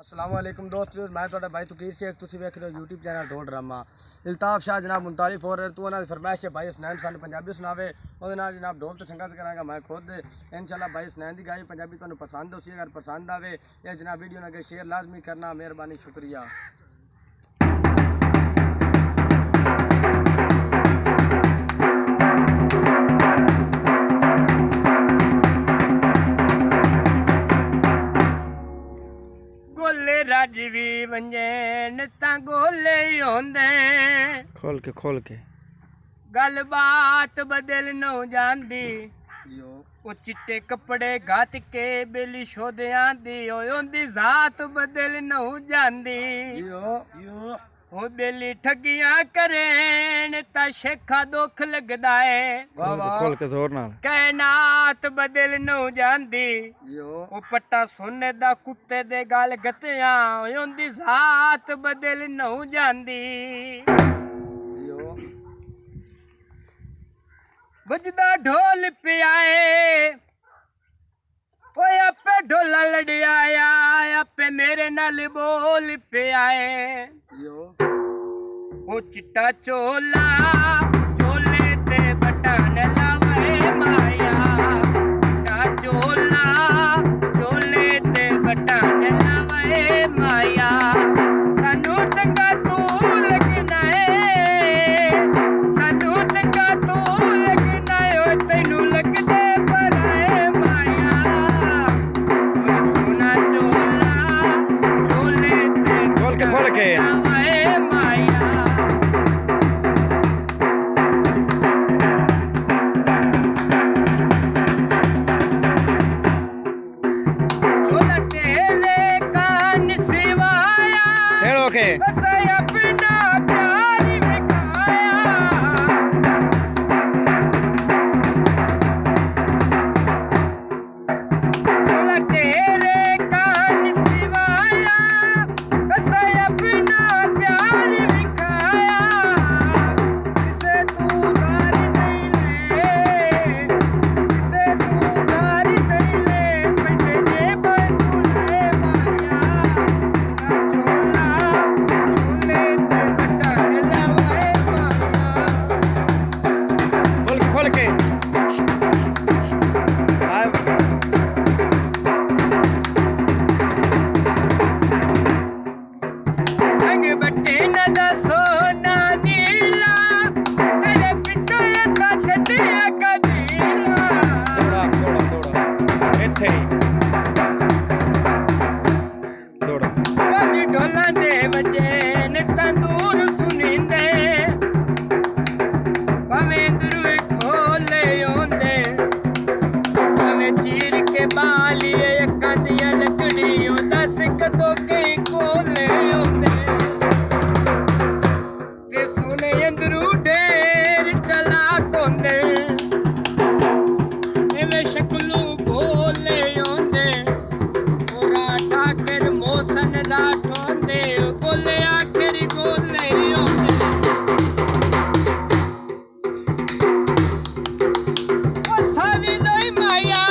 अस्सलामुअलैकुम दोस्तों, मैं थोड़ा भाई तुकीर शेख, तुम वेख रहे हो यूट्यूब चैनल ढोल ड्रामा। इल्ताफ शाह जनाब 39 हो रहे तू उन्होंने फरमाइश है भाई हसनैन सानू पंजाबी सुनावे और जनाब ढोल तो संगत करांगा मैं खुद इंशाल्लाह भाई हसनैन की गाई पंजाबी तुहानू पसंद होसी। अगर पसंद आवे ये जनाब वीडियो ने अगर शेयर लाजमी करना, मेहरबानी शुक्रिया। गोले राजवी वंजन ता गोले ही होंदे, खोल के गल बात बदल न जांदी। ओ चिट्टे कपड़े घात के बेली शोदियां दी ओंदी जात बदल न जांदी। ओ बेली ठगियां करेन ता शेखा दुख लगदा है, खोल के जोर नाल कैनात बदल न जांदी। ओ पट्टा सोने दा कुत्ते दे गल गतियां ओंदी जात बदल न जांदी। बजदा ढोल पियाए ओए आपे ढोला लड़ियाया, आपे मेरे नाल बोल पियाए। ओ चिट्टा चोला चोले ते बटन लावे माया, चिट्टा चोला चोले ते बटन लावे माया। सानू चंगा तू लगना है, सानू चंगा तू लगना है, ओ तैनू लगदे पराए माया। ओ सोना चोला चोले ते खोल के लावे माया। चोला तेरे कान सिवाया, खेलो के बस अपना प्यार दिखाया। चोला तेरे कान सिवाया, बस अपना प्यार दिखाया। जिसे तू उधार नहीं ले, जिसे तू उधार नहीं ले, पैसे जेब तू ले माया। सोना चोला चोले ते बटन लावे माया। खोल के रंग बट्टे न दसो ना नीला, तेरे पिछो ऐसा छड़िया कबीला। इत्थे दौड़ा बज ढोलां दे वजे न तंदूर सुनींदे, भावें दरुए खोले ओंदे, भावें चीर के बालिए अक्कां दियां लकड़ियों दस कदों कई कोले ओंदे। ते सोने अंदरू ढेर चला कोंदे, इवें शक्लू भोले ओंदे। ओरा ठाकर मोसन राठोंदे, गोले आखिर गोले ओंदे। ओ सावी नहीं माया,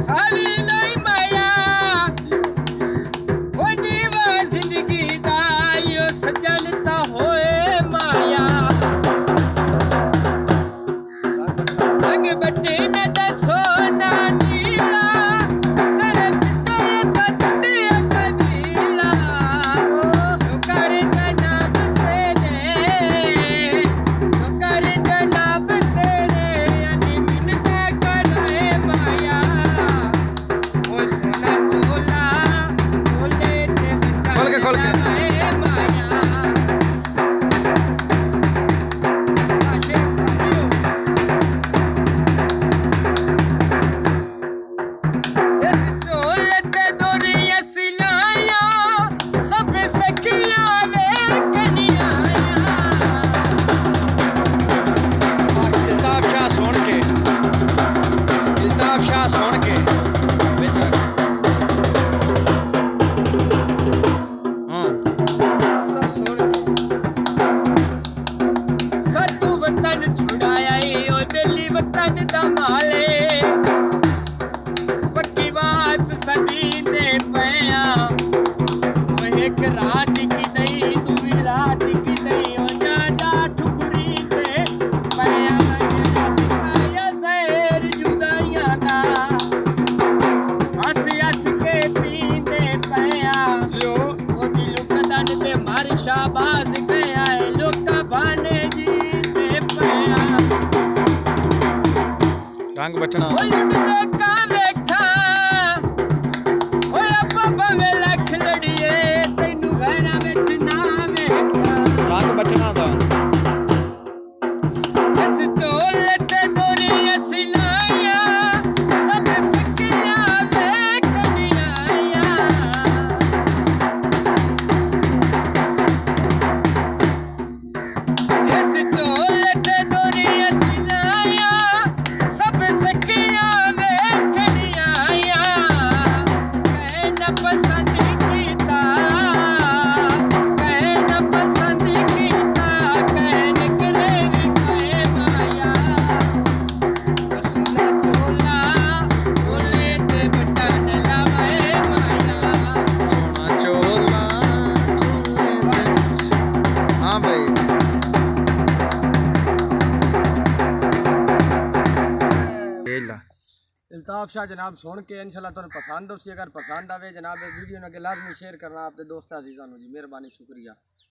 सावी नहीं माया, ਰੰਗ ਬਚਣਾ ਓਏ ਉੱਡਦੇ ਕਾਂ ਵੇਖਾਂ ਓਏ ਆਪਾਂ ਭਾਵੇਂ ਲੱਖ ਲੜੀਏ ਤੈਨੂੰ ਘਰਾਂ ਵਿੱਚ ਨਾ ਵੇਖਾਂ ਰੰਗ ਬਚਣਾ ਦਾ ਅਸ ਢੋਲ ਤੇ ਦੋਰੀ ਅਸੀਂ ਲਾਇਆ ਸਭ ਸੱਕੀਆਂ ਵੇਖਣੀਆਂ ਇਸ ਢੋਲ ਤੇ ਦੋਰੀ ਅਸੀਂ ਲਾਇਆ ਸਭ ਸੱਕੀਆਂ ਵੇਖਣੀਆਂ ਕਹਿ ਨਾ ਪਸੰਦ ਕੀਤਾ ਕਹਿ ਨਾ ਪਸੰਦ ਕੀਤਾ ਕਹਿ ਨਿਕਲੇ ਵੀ ਕਹਿ ਮਾਇਆ ਉਸਨੇ ਢੋਲਾ ਢੋਲੇ ਤੇ ਬਟਨ ਲਾਵੇ ਮਾਇਆ ਸੋਨਾ ਚੋਲਾ ਹਾਂ ਭਾਈ ਲਾ इल्ताफ शाह जनाब सुन के इंशाल्लाह तुम पसंद हो सी अगर पसंद आवे जनाब वीडियो ने लाजमी शेयर करना आपके दोस्त अजीज़ान जी मेहरबानी शुक्रिया।